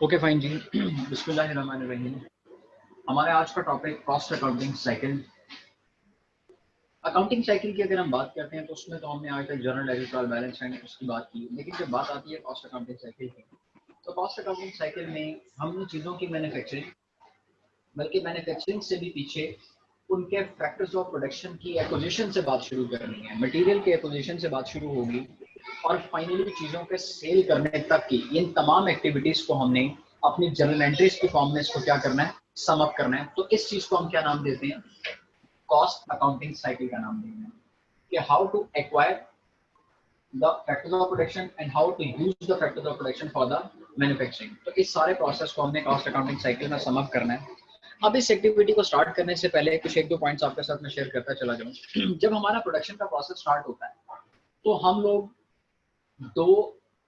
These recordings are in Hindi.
ओके फाइन जी। बिस्मिल्लाहिर्रहमानिर्रहीम। हमारे आज का topic cost accounting cycle. Accounting cycle की अगर हम बात करते हैं तो उसमें तो हमने आज तक journal entry, trial balance sheet उसकी बात की, लेकिन जब बात आती है कॉस्ट अकाउंटिंग साइकिल की तो कॉस्ट अकाउंटिंग साइकिल में हमने चीज़ों की मैन्युफैक्चरिंग, बल्कि मैन्युफैक्चरिंग से भी पीछे उनके फैक्टर्स ऑफ प्रोडक्शन की एक्विजिशन से बात शुरू करनी है, मटेरियल के एक्विजिशन से बात शुरू होगी और फाइनली चीज़ों के सेल करने तक की इन तमाम एक्टिविटीज़ को हमने अपनी जर्नल एंट्रीज की फॉर्म में इसको क्या करना है, सम अप करना है। तो इस चीज़ को हम क्या नाम देते हैं, कॉस्ट अकाउंटिंग साइकिल का नाम देते हैं कि how to acquire the factors of production and how to use the factors of production for the manufacturing। तो इस सारे प्रोसेस को हमने कॉस्ट अकाउंटिंग साइकिल में सम अप करना है। अब इस एक्टिविटी को स्टार्ट करने से पहले कुछ एक दो पॉइंट्स आपके साथ में शेयर करता चला जाऊं। जब हमारा प्रोडक्शन का प्रोसेस स्टार्ट होता है तो हम लोग दो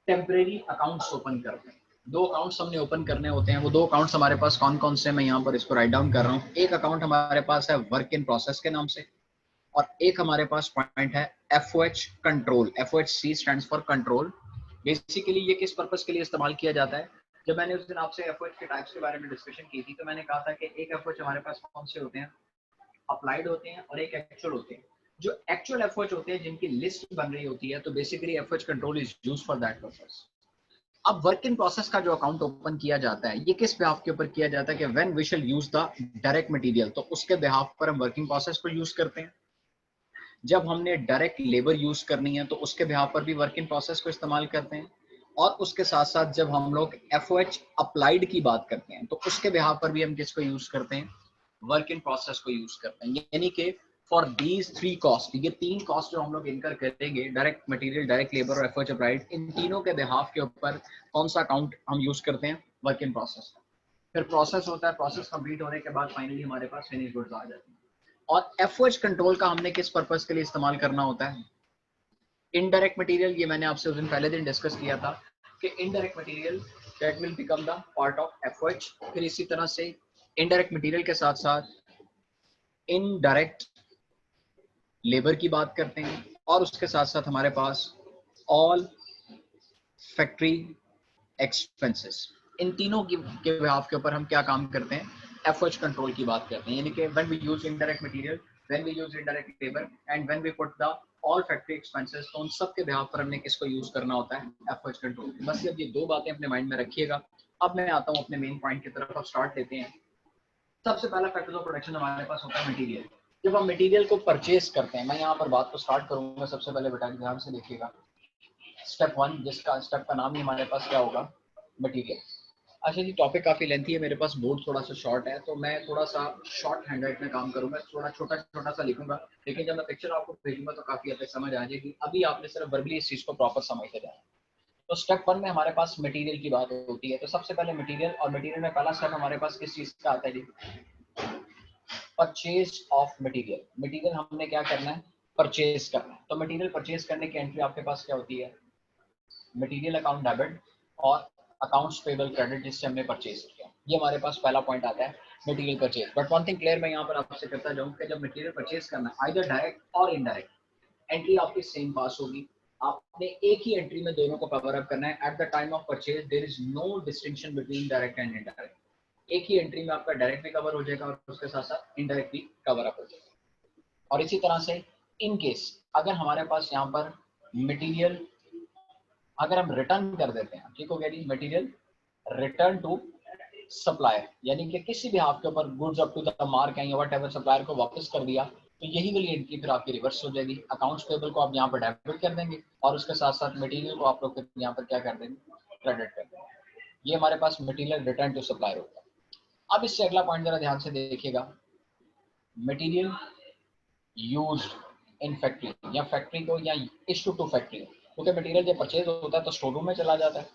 टेम्परेरी अकाउंट्स ओपन करते हैं। दो अकाउंट्स हमने ओपन करने होते हैं। वो दो अकाउंट्स हमारे पास कौन कौन से, मैं यहाँ पर इसको राइट डाउन कर रहा हूँ। एक अकाउंट हमारे पास है वर्क इन प्रोसेस के नाम से, और एक हमारे पास पॉइंट है FOH control. FOHC stands for control. Basically ये किस पर्पस के लिए इस्तेमाल किया जाता है? जब मैंने उस दिन आपसे FOH के टाइप्स के बारे में डिस्कशन की थी तो मैंने कहा था कि एक FOH हमारे पास कौन से होते हैं, अप्लाइड होते हैं, और एक एक्चुअल होते हैं। जो एक्चुअल FOH होते हैं जिनकी लिस्ट बन रही होती है, तो basically FOH control is used for that purpose. अब वर्क इन प्रोसेस का जो अकाउंट ओपन किया जाता है ये किस बिहाफ के ऊपर किया जाता है कि when we shall use the direct material, तो उसके बिहाफ पर हम वर्किंग प्रोसेस को यूज करते हैं। जब हमने डायरेक्ट लेबर यूज करनी है तो उसके बिहाफ पर भी वर्क इन प्रोसेस को इस्तेमाल करते हैं। और उसके साथ साथ जब हम लोग FOH अप्लाइड की बात करते हैं तो उसके बिहाफ पर भी हम किसको यूज करते हैं, वर्क इन प्रोसेस को यूज करते हैं। यानी कि फॉर दीज थ्री कॉस्ट, ये तीन कॉस्ट जो हम लोग इनकर करेंगे, डायरेक्ट मटेरियल, डायरेक्ट लेबर और FOH अप्लाइड, इन तीनों के बिहाफ के ऊपर कौन सा अकाउंट हम यूज करते हैं, वर्क इन प्रोसेस। फिर प्रोसेस होता है, प्रोसेस कंप्लीट होने के बाद फाइनली हमारे पास फिनिश गुड्स आ जाती है। और FOH कंट्रोल का हमने किस पर्पस के लिए इस्तेमाल करना होता है, इनडायरेक्ट मटेरियल। ये मैंने आपसे उस दिन पहले दिन डिस्कस किया था कि indirect material that will become the part of FOH। फिर इसी तरह से इनडायरेक्ट मटेरियल के साथ साथ इनडायरेक्ट लेबर की बात करते हैं, और उसके साथ साथ हमारे पास ऑल फैक्ट्री एक्सपेंसेस। इन तीनों के बिहाफ के ऊपर हम क्या काम करते हैं, FOH कंट्रोल की बात करते हैं। यानी कि when we use indirect material, when we use indirect labour and when we put the all factory expenses, तो उन सब के बिहाफ पर हमने किसको यूज करना होता है, FOH कंट्रोल। बस अब ये दो बातें अपने माइंड में रखिएगा। अब मैं आता हूँ अपने मेन पॉइंट की तरफ। अब स्टार्ट लेते हैं। सबसे पहला फैक्टर ऑफ प्रोडक्शन हमारे पास होता है मटेरियल। जब हम मटेरियल को परचेज करते हैं, मैं यहाँ पर बात को स्टार्ट करूंगा। सबसे पहले बेटा ध्यान से देखिएगा, स्टेप वन, जिसका स्टेप का नाम ही हमारे पास क्या होगा, मटेरियल। अच्छा जी, टॉपिक काफ़ी लेंथी है, मेरे पास बोर्ड थोड़ा सा शॉर्ट है तो मैं थोड़ा सा शॉर्ट हैंड में काम करूंगा, थोड़ा छोटा छोटा सा लिखूंगा, लेकिन जब मैं पिक्चर आपको भेजूंगा तो काफ़ी हद तक समझ आ जाएगी। अभी आपने सिर्फ वर्बली इस चीज़ को प्रॉपर समझते जाना। तो स्टेप वन में हमारे पास मटेरियल की बात होती है। तो सबसे पहले मटेरियल, और मटेरियल में पहला स्टेप हमारे पास किस चीज़ का आता है जी, परचेज ऑफ मटेरियल। मटेरियल हमने क्या करना है, परचेज करना है। तो मटेरियल परचेज करने की एंट्री आपके पास क्या होती है, मटेरियल अकाउंट डेबिट और अकाउंट्स पेबल क्रेडिट, जिससे हमने परचेज किया। ये हमारे पास पहला पॉइंट आता है, material purchase. But one thing clear मैं यहाँ पर आपसे करता जाऊँ कि जब मटेरियल परचेज करना है, आइदर डायरेक्ट और इनडायरेक्ट, एंट्री आपकी सेम पास होगी। आपने एक ही एंट्री में दोनों को कवर अप करना है। At the time of purchase there is no distinction between direct and indirect. एक ही एंट्री में आपका डायरेक्ट भी कवर हो जाएगा और उसके साथ साथ इनडायरेक्ट भी कवर अप हो जाएगा। और इसी तरह से इन केस अगर हमारे पास यहाँ पर मटेरियल अगर हम रिटर्न कर देते हैं, ठीक हो गया जी, मटेरियल रिटर्न टू सप्लायर, यानी कि किसी भी हाफ के ऊपर goods up to the mark है या वट एवर, सप्लायर को वापस कर दिया, तो यही वाली एंट्री फिर आपकी रिवर्स हो जाएगी। अकाउंट्स पेबल को आप यहाँ पर डेबिट कर देंगे और उसके साथ साथ मटेरियल को आप लोग फिर यहाँ पर क्या कर देंगे, क्रेडिट कर देंगे। ये हमारे पास मटेरियल रिटर्न टू सप्लायर होगा। अब इससे अगला पॉइंट जरा ध्यान से देखिएगा, मटेरियल यूज्ड इन फैक्ट्री, या फैक्ट्री को या इशू टू फैक्ट्री, क्योंकि मटेरियल जब परचेज होता है तो स्टोर रूम में चला जाता है।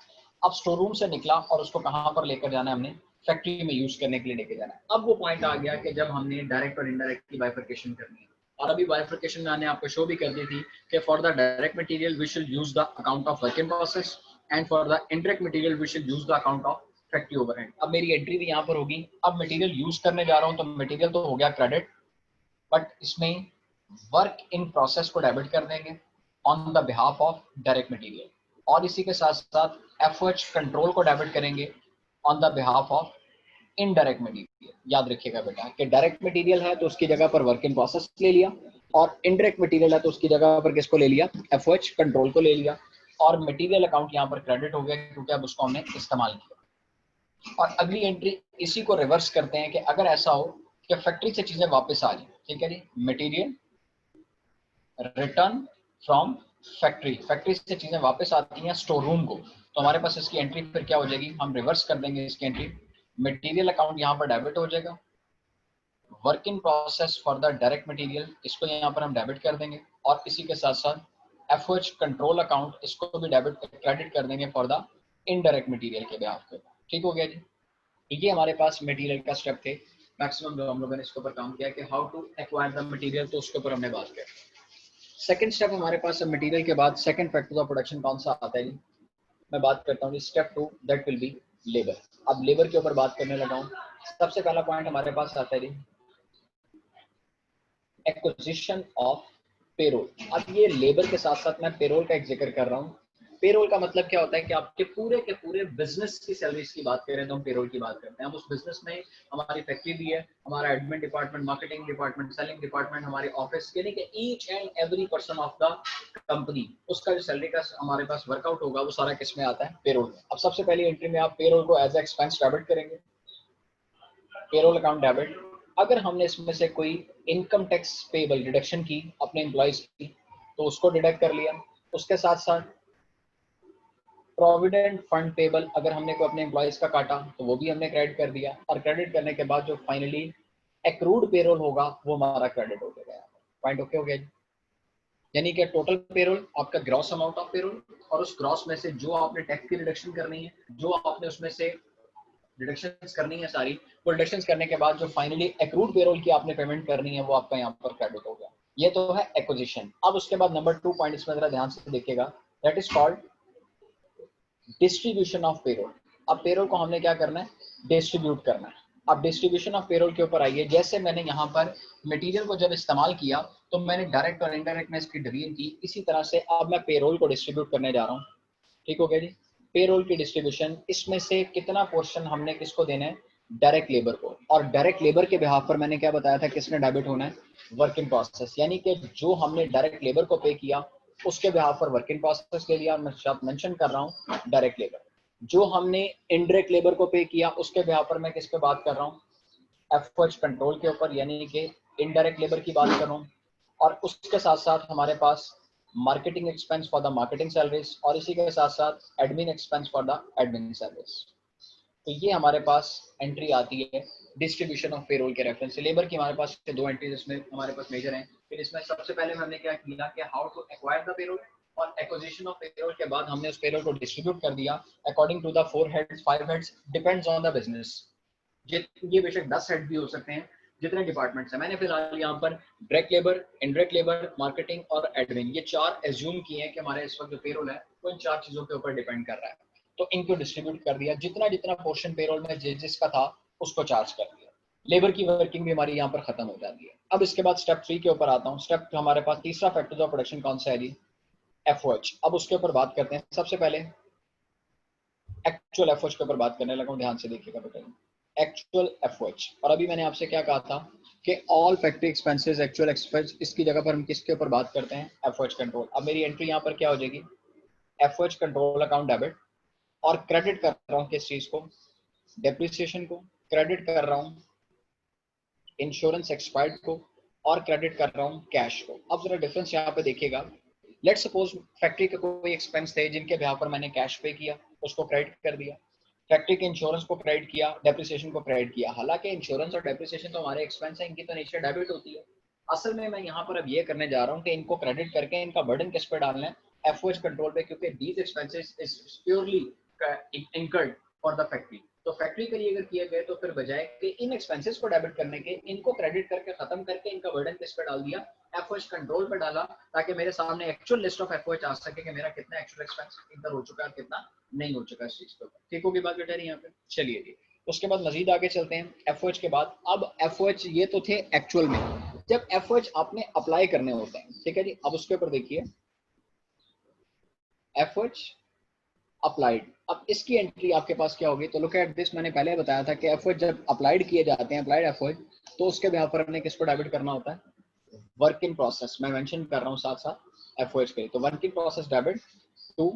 अब स्टोर रूम से निकला और उसको कहाँ पर लेकर जाना है, हमने फैक्ट्री में यूज करने के लिए लेकर जाना है। अब वो पॉइंट आ गया कि जब हमने डायरेक्ट और इनडायरेक्ट की बाइफरकेशन करनी है, और अभी बाइफरकेशन मैंने आपको शो भी कर दी थी कि for the direct material we should use the account of work in process and for the indirect material we should use the account of factory overhead. अब मेरी एंट्री भी यहाँ पर होगी। अब मटेरियल यूज करने जा रहा हूँ तो मटेरियल तो हो गया क्रेडिट, बट इसमें वर्क इन प्रोसेस को डेबिट कर देंगे on the behalf of direct material, और इसी के साथ साथ FOH कंट्रोल को डेबिट करेंगे on the behalf of indirect material. याद रखिएगा बेटा कि डायरेक्ट मटेरियल है तो उसकी जगह पर वर्क इन प्रोसेस ले लिया, और इनडायरेक्ट मटेरियल है तो उसकी जगह पर किसको ले लिया, एफओएच कंट्रोल को ले लिया, और मटेरियल अकाउंट यहाँ पर क्रेडिट हो गया क्योंकि अब उसको हमने इस्तेमाल किया। और अगली एंट्री इसी को रिवर्स करते हैं कि अगर ऐसा हो कि फैक्ट्री से चीजें वापस आ जाए, ठीक है जी, material return from factory, factory से चीजें वापस आती हैं स्टोर रूम को, तो हमारे पास इसकी एंट्री फिर क्या हो जाएगी, हम रिवर्स कर देंगे इसकी एंट्री, मटेरियल अकाउंट यहाँ पर डेबिट हो जाएगा, work in process for the direct material इसको यहाँ पर हम डेबिट कर देंगे, और इसी के साथ साथ एफओएच कंट्रोल अकाउंट इसको भी डेबिट क्रेडिट कर देंगे फॉर द इनडायरेक्ट मटेरियल के बिहाफ पे। ठीक हो गया जी। ये हमारे पास मटेरियल का स्टेप थे, मैक्सिमम जो हम लोगों ने इसके ऊपर काम किया कि how to acquire the material, तो उसके ऊपर हमने बात की। सेकंड स्टेप हमारे पास मटेरियल के बाद सेकंड फैक्टर ऑफ प्रोडक्शन कौन सा आता है जी, मैं बात करता हूँ step 2, that will be labour. अब लेबर के ऊपर बात करने लगा हूँ। सबसे पहला पॉइंट हमारे पास आता है जी एक्विजिशन ऑफ पेरोल। अब ये लेबर के साथ साथ मैं पेरोल का एक जिक्र कर रहा हूँ। पेरोल का मतलब क्या होता है कि आपके पूरे के पूरे बिजनेस की सैलरीज की बात करें तो हम पेरोल की बात करते हैं। हम उस बिजनेस में हमारी फैक्ट्री भी है, हमारा admin department, marketing department, selling department, हमारे ऑफिस, यानी कि each and every person of the company, उसका जो सैलरी का हमारे पास वर्कआउट होगा वो सारा किस में आता है, पेरोल में। अब सबसे पहली एंट्री में आप पेरोल को एज ए एक्सपेंस डेबिट करेंगे, पेरोल अकाउंट डेबिट। अगर हमने इसमें से कोई इनकम टैक्स पेबल डिडक्शन की अपने एम्प्लॉयज की तो उसको डिडक्ट कर लिया। उसके साथ साथ प्रोविडेंट फंड पेबल अगर हमने कोई अपने एम्प्लॉयज का काटा तो वो भी हमने क्रेडिट कर दिया, और क्रेडिट करने के बाद जो फाइनली एक्रूड पेरोल होगा वो हमारा क्रेडिट हो गया। पॉइंट ओके हो गया जी। यानी कि टोटल पेरोल आपका ग्रॉस अमाउंट ऑफ पेरोल, और उस ग्रॉस में से जो आपने टैक्स की रिडक्शन करनी है, जो आपने उसमें से डिडक्शंस करनी है सारी, वो डिडक्शंस करने के बाद जो फाइनली एक्रूड पेरोल की आपने पेमेंट करनी है वो आपका यहाँ पर क्रेडिट हो गया। ये तो है एक्विजिशन। अब उसके बाद नंबर 2 पॉइंट इसमें जरा ध्यान से देखिएगा, that is called distribution of payroll. अब पेरोल को हमने क्या करना है, डिस्ट्रीब्यूट करना है। अब डिस्ट्रीब्यूशन ऑफ पेरोल के ऊपर आइए। जैसे मैंने यहाँ पर मटेरियल को जब इस्तेमाल किया तो मैंने डायरेक्ट और इनडायरेक्ट में इसकी डिवीजन की, इसी तरह से अब मैं पेरोल को डिस्ट्रीब्यूट करने जा रहा हूँ। ठीक हो गया जी। पेरोल की डिस्ट्रीब्यूशन, इसमें से कितना पोर्शन हमने किसको देना है, डायरेक्ट लेबर को, और डायरेक्ट लेबर के बिहाफ पर मैंने क्या बताया था किसने डेबिट होना है, वर्क इन प्रोसेस, यानी कि जो हमने डायरेक्ट लेबर को पे किया उसके बिहाफ पर वर्क इन प्रोसेस ले लिया। मैं शब्द मेंशन कर रहा हूँ डायरेक्ट लेबर। जो हमने इनडायरेक्ट लेबर को पे किया उसके बिहाफ पर मैं किस पे बात कर रहा हूँ, एफओएच कंट्रोल के ऊपर, यानी कि इनडायरेक्ट लेबर की बात कर रहा हूँ। और उसके साथ साथ हमारे पास marketing expense for the marketing salaries, और इसी के साथ साथ admin expense for the admin salaries. तो ये हमारे पास एंट्री आती है डिस्ट्रीब्यूशन ऑफ पेरोल के रेफरेंस से। लेबर की हमारे पास 2 एंट्रीज इसमें हमारे पास मेजर हैं। फिर इसमें सबसे पहले हमने क्या किया कि how to acquire the payroll, और एक्विजिशन ऑफ पेरोल के बाद हमने उस पेरोल को डिस्ट्रीब्यूट कर दिया according to the 4 heads 5 heads, depends on the business. ये बेशक 10 हेड भी हो सकते हैं, जितने डिपार्टमेंट्स हैं। मैंने फिलहाल यहाँ पर direct labour, indirect labour, marketing और एडमिन, ये 4 एज्यूम किए हैं कि हमारे इस वक्त जो पेरोल है वो इन 4 चीजों के ऊपर डिपेंड कर रहा है। तो इनको डिस्ट्रीब्यूट कर दिया, जितना जितना पोर्शन पेरोल में जिसका था उसको चार्ज कर दिया। लेबर की वर्किंग भी हमारी यहाँ पर खत्म हो जाती है। अब इसके बाद स्टेप 3 के ऊपर आता हूँ। स्टेप हमारे पास तीसरा फैक्टर ऑफ प्रोडक्शन कौन सा है जी, एफओएच। अब उसके ऊपर बात करते हैं। सबसे पहले एक्चुअल एफओएच के ऊपर बात करने लगा हूँ, ध्यान से देखिएगा बेटा, एक्चुअल एफओएच। और अभी मैंने आपसे क्या कहा था कि all factory expenses actual expense, इसकी जगह पर हम किसके ऊपर बात करते हैं, एफओएच कंट्रोल। अब मेरी एंट्री यहाँ पर क्या हो जाएगी, एफओएच कंट्रोल अकाउंट डेबिट, और क्रेडिट कर रहा हूँ किस चीज को, डेप्रिसिएशन को, क्रेडिट कर रहा हूँ इंश्योरेंस एक्सपायर्ड को, और क्रेडिट कर रहा हूँ कैश को। अब जरा डिफरेंस यहाँ पे देखिएगा। लेट सपोज फैक्ट्री के कोई एक्सपेंस थे जिनके बिहाफ पर मैंने कैश पे किया, उसको क्रेडिट कर दिया। फैक्ट्री के इंश्योरेंस को क्रेडिट किया, डेप्रिसिएशन को क्रेडिट किया। हालांकि इंश्योरेंस और डेप्रिसिएशन तो हमारे एक्सपेंस है, इनकी तो नेचर डेबिट होती है। असल में मैं यहाँ पर अब ये करने जा रहा हूँ कि इनको क्रेडिट करके इनका बर्डन किस पे डालना है, एफओएच कंट्रोल पे, क्योंकि these expenses is purely incurred for the factory. तो फैक्ट्री के लिए अगर किए गए तो फिर बजाय कि इन एक्सपेंसेस को डेबिट करने के, इनको क्रेडिट करके खत्म करके इनका बर्डन किस पे डाल दिया, एफओएच कंट्रोल पे डाला, ताकि मेरे सामने एक्चुअल लिस्ट ऑफ एफओएच आ सके कि मेरा कितना एक्चुअल एक्सपेंस इधर हो चुका है, कितना नहीं हो चुका इस चीज पे। ठीक होगी बात बेटा यहाँ पे। चलिए जी, उसके बाद मजीद आगे चलते हैं। एफओएच के बाद अब एफओएच ये तो थे एक्चुअल में, जब एफओएच आपने अप्लाई करने होते हैं, ठीक है जी। अब उसके ऊपर देखिए, एफओएच अप्लाइड। अब इसकी एंट्री आपके पास क्या होगी, तो लुक एट दिस, मैंने पहले बताया था कि एफर्ट जब अप्लाइड किए जाते हैं, अप्लाइड एफर्ट, तो उसके बिहाफ पर हमने किसको डेबिट करना होता है, वर्क इन प्रोसेस। मैं मेंशन कर रहा हूँ साथ साथ एफओएच के, तो work in process debit to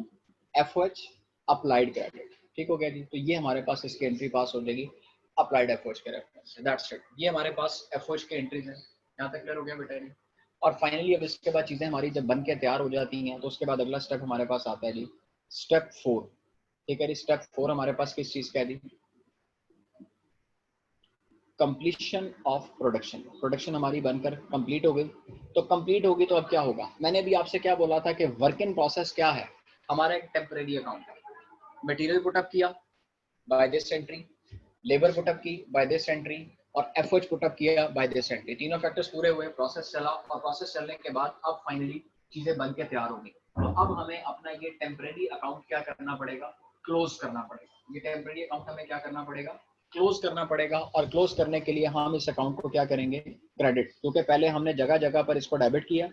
FOH applied credit. ठीक हो गया जी। तो ये हमारे पास इसकी एंट्री पास हो जाएगी अप्लाइड एफओएच के रेफरेंस से। That's it. ये हमारे पास एफओएच की एंट्रीज है। यहाँ तक क्लियर हो गया बेटा जी। और फाइनली अब इसके बाद चीजें हमारी जब बन के तैयार हो जाती हैं, तो उसके बाद अगला स्टेप हमारे पास आता है जी स्टेप 4। ठीक है जी। स्टेप 4 हमारे पास किस चीज का है जी, कंप्लीशन ऑफ प्रोडक्शन। प्रोडक्शन हमारी बनकर कंप्लीट हो गई। तो कंप्लीट होगी तो अब क्या होगा, मैंने अभी आपसे क्या बोला था कि वर्क इन प्रोसेस क्या है, हमारा एक टेम्परेरी अकाउंट है। मटेरियल पुटअप किया by this entry, labour put up की बाय दिस एंट्री, और एफर्ट पुटअप किया बाय दिस एंट्री। तीनों फैक्टर्स पूरे हुए, प्रोसेस चला, और प्रोसेस चलने के बाद अब फाइनली चीजें बन के तैयार होंगी। तो अब हमें अपना ये टेम्परेरी अकाउंट क्या करना पड़ेगा, क्लोज करना पड़ेगा। ये टेम्परेरी अकाउंट हमें क्या करना पड़ेगा, क्लोज करना पड़ेगा। और क्लोज करने के लिए हम इस अकाउंट को क्या करेंगे, क्रेडिट, क्योंकि पहले हमने जगह जगह पर इसको डेबिट किया,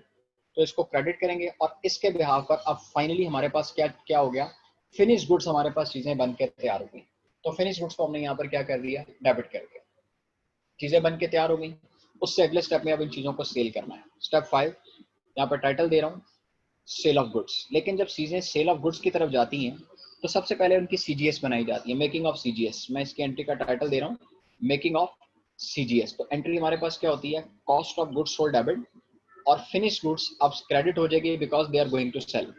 तो इसको क्रेडिट करेंगे। और इसके बिहाफ पर अब फाइनली हमारे पास क्या क्या हो गया, फिनिश गुड्स हमारे पास चीजें बन के तैयार हो गई। तो फिनिश गुड्स को हमने यहाँ पर क्या कर दिया, डेबिट कर दिया। चीजें बन के तैयार हो गई। उससे अगले स्टेप में अब इन चीजों को सेल करना है। स्टेप 5, यहाँ पर टाइटल दे रहा हूँ सेल ऑफ गुड्स। लेकिन जब चीजें सेल ऑफ गुड्स की तरफ जाती हैं, तो सबसे पहले उनकी सीजीएस बनाई जाती है, मेकिंग ऑफ सीजीएस। मैं इसकी एंट्री का टाइटल दे रहा हूँ मेकिंग ऑफ सीजीएस। तो एंट्री हमारे पास क्या होती है, cost of goods sold debit, और फिनिश गुड्स अब क्रेडिट हो जाएगी because they are going to sell.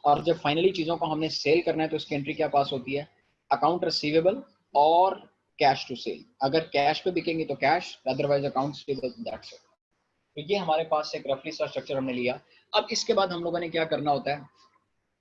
और जब फाइनली चीजों को हमने सेल करना है, तो इसकी एंट्री क्या पास होती है, अकाउंट रिसीवेबल और कैश टू सेल। अगर कैश पे बिकेंगे तो cash, otherwise account receivable, that's it. तो ये हमारे पास एक रफली सा स्ट्रक्चर हमने लिया। अब इसके बाद हम लोगों ने क्या करना होता है,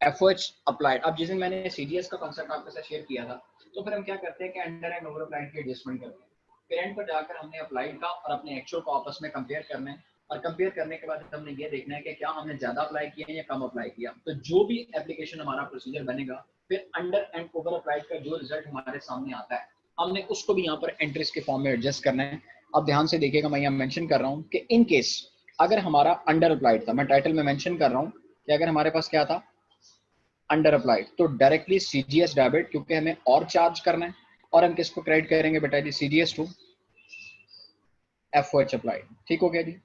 एफओएच अप्लाइड। अब जिस दिन मैंने सीजीएस का कांसेप्ट आपके साथ शेयर किया था, तो फिर हम क्या करते हैं कि अंडर एंड ओवर अप्लाइड की एडजस्टमेंट करते हैं। फिर एंड पर जाकर हमने अप्लाइड का और अपने एक्चुअल को आपस में कंपेयर करना है। और कंपेयर करने के बाद हमने ये देखना है कि क्या हमने ज्यादा अप्लाई किया या कम अप्लाई किया। तो जो भी एप्लीकेशन हमारा प्रोसीजर बनेगा, फिर अंडर एंड ओवर अप्लाइड का जो रिजल्ट हमारे सामने आता है, हमने उसको भी यहाँ पर एंट्रीज के फॉर्म में एडजस्ट करना है। अब ध्यान से देखिएगा, मैं यहाँ मेंशन कर रहा हूँ कि इन केस अगर हमारा अंडर अप्लाइड था, मैं टाइटल में मेंशन कर रहा हूँ कि अगर हमारे पास क्या था, अंडर अप्लाइड, तो डायरेक्टली सीजीएस डेबिट, क्योंकि हमें और चार्ज करना है। और हम किसको क्रेडिट करेंगे बेटा जी, सीजीएस टू एफओएच अप्लाइड। ठीक हो गया जी।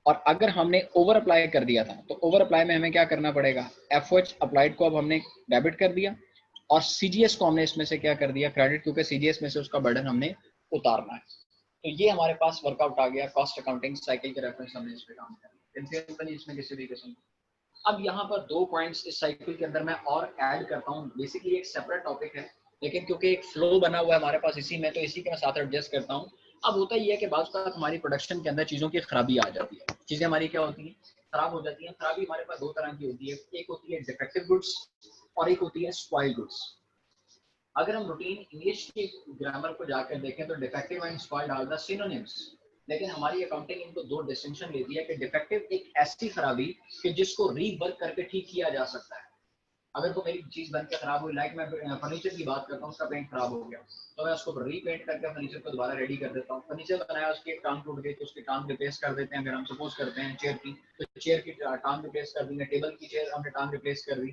और अगर हमने ओवर अप्लाई कर दिया था, तो ओवर अप्लाई में हमें क्या करना पड़ेगा, एफओएच अप्लाइड को अब हमने डेबिट कर दिया, और सीजीएस को हमने इसमें से क्या कर दिया, क्रेडिट, क्योंकि सीजीएस में से उसका बर्डन हमने उतारना है। तो ये हमारे पास वर्कआउट आ गया कॉस्ट अकाउंटिंग साइकिल के रेफरेंस हमने इस पे काम किया। इसमें किसी भी किस्म। अब यहाँ पर 2 पॉइंट्स इस साइकिल के अंदर मैं और ऐड करता हूँ। बेसिकली एक सेपरेट टॉपिक है, लेकिन क्योंकि एक फ्लो बना हुआ है हमारे पास इसी में, तो इसी के मैं साथ एडजस्ट करता हूँ। अब होता ही है कि बात हमारी प्रोडक्शन के अंदर चीज़ों की खराबी आ जाती है, चीज़ें हमारी क्या होती है, खराब हो जाती है। खराबी हमारे पास 2 तरह की होती है, एक होती है डिफेक्टिव गुड्स और एक होती है स्पॉइल्ड गुड्स। अगर हम रूटीन इंग्लिश की ग्रामर को जाकर देखें, तो defective and spoiled are the synonyms. लेकिन हमारी अकाउंटिंग इनको 2 डिस्टिंक्शन लेती है कि डिफेक्टिव एक ऐसी खराबी कि जिसको रीवर्क करके ठीक किया जा सकता है। अगर तो मेरी चीज बनकर खराब हुई, लाइक मैं फर्नीचर की बात करता हूँ, उसका पेंट खराब हो गया, तो मैं उसको रीपेंट करके फर्नीचर को दोबारा रेडी कर देता हूँ। फर्नीचर बनाया, उसकी एक टांग टूट गई, तो उसकी टांग रिप्लेस कर देते हैं। अगर हम सपोज करते हैं चेयर की, तो चेयर की टांग रिप्लेस कर देंगे। टेबल की चेयर हमने टांग रिप्लेस कर दी,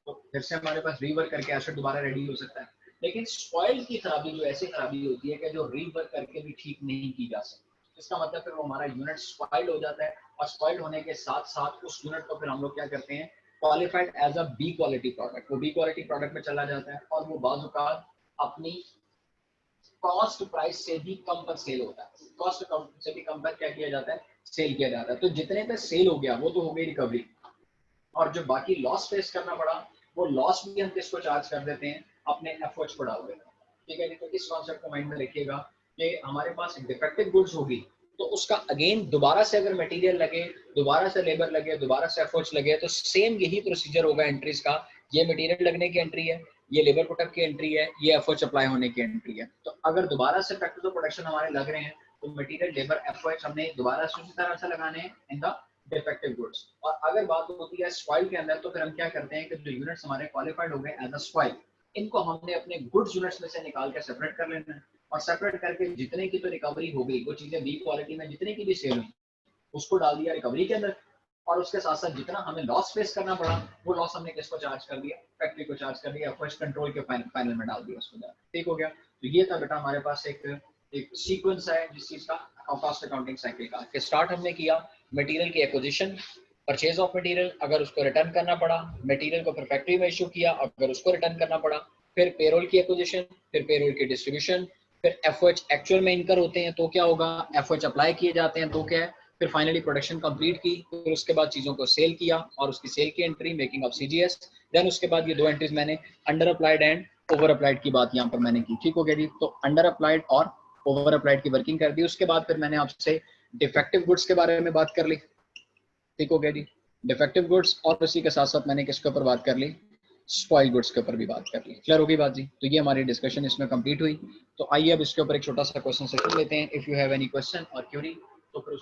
तो फिर से हमारे पास रीवर्क करके एसेट दोबारा रेडी हो सकता है। लेकिन स्पॉइल की खराबी जो ऐसी खराबी होती है कि जो रीवर्क करके भी ठीक नहीं की जा सकती, इसका मतलब फिर वो हमारा यूनिट स्पॉइल हो जाता है। और स्पॉइल होने के साथ साथ उस यूनिट को फिर हम लोग क्या करते हैं, qualified as a B quality product, वो बी क्वालिटी प्रोडक्ट में चला जाता है। और वो बाजुकात अपनी कॉस्ट प्राइस से भी कम पर सेल होता है। कॉस्ट से भी कम पर क्या किया जाता है, सेल किया जाता है। तो जितने पे सेल हो गया वो तो हो गई रिकवरी, और जो बाकी लॉस फेस करना पड़ा, वो लॉस भी हम किसको चार्ज कर देते हैं, अपने एफर्ट्स को डाल देते हैं। ठीक है जी। तो इस कॉन्सेप्ट को माइंड में रखिएगा कि हमारे पास डिफेक्टिव गुड्स होगी, तो उसका अगेन दोबारा से अगर मटेरियल लगे, दोबारा से लेबर लगे, दोबारा से एफर्ट्स लगे, तो सेम यही प्रोसीजर होगा एंट्रीज का। ये मटेरियल लगने की एंट्री है, ये लेबर पुटअप की एंट्री है, ये एफर्ट्स अप्लाई होने की एंट्री है। तो अगर दोबारा से फैक्टर्स ऑफ प्रोडक्शन हमारे लग रहे हैं, तो मटेरियल, लेबर, एफर्ट्स हमने दोबारा से उसी तरह से लगाने हैं इन द डिफेक्टिव गुड्स। और अगर बात होती है स्पॉइल के अंदर, तो फिर हम क्या करते हैं कि जो यूनिट्स हमारे क्वालिफाइड हो गए एज अ स्पॉइल, इनको हमने अपने गुड्स यूनिट्स में से निकाल कर सेपरेट कर लेना है। और सेपरेट करके जितने की तो रिकवरी हो गई, वो चीजें बी क्वालिटी में जितने की भी सेल हुई, उसको डाल दिया रिकवरी के अंदर। और उसके साथ साथ जितना हमें लॉस फेस करना पड़ा वो लॉस हमने किसको चार्ज कर दिया, फैक्ट्री को चार्ज कर दिया, फर्स्ट कंट्रोल के पैनल में डाल दिया उसको। ठीक हो गया। तो ये था बेटा हमारे पास एक सीक्वेंस है जिस चीज का कॉस्ट अकाउंटिंग साइकिल का, कि स्टार्ट हमने किया मटेरियल की एक्विजिशन, परचेज ऑफ मटेरियल, अगर उसको रिटर्न करना पड़ा, मटेरियल को फिर फैक्ट्री में इशू किया, अगर उसको रिटर्न करना पड़ा, फिर पेरोल की एक्विजिशन, फिर पेरोल की डिस्ट्रीब्यूशन, फिर एफओएच एक्चुअल में इनकर होते हैं तो क्या होगा, एफओएच अप्लाई किए जाते हैं तो क्या है, फिर फाइनली प्रोडक्शन कंप्लीट की, फिर उसके बाद चीजों को सेल किया और उसकी सेल की entry making of CGS, then उसके बाद ये दो एंट्रीज मैंने under applied and over applied की बात यहाँ पर मैंने की। ठीक हो गया जी। तो अंडर अप्लाइड और ओवर अप्लाइड की वर्किंग कर दी। उसके बाद फिर मैंने आपसे डिफेक्टिव गुड्स के बारे में बात कर ली। ठीक हो गया जी, डिफेक्टिव गुड्स, और उसी के साथ साथ मैंने किसके ऊपर बात कर ली, स्पॉइल गुड्स के ऊपर भी बात कर ली। क्लियर होगी बात जी। तो ये हमारी डिस्कशन इसमें कंप्लीट हुई। तो आइए अब इसके ऊपर एक छोटा सा क्वेश्चन सेशन लेते हैं। If you have any question और क्वेरी तो फिर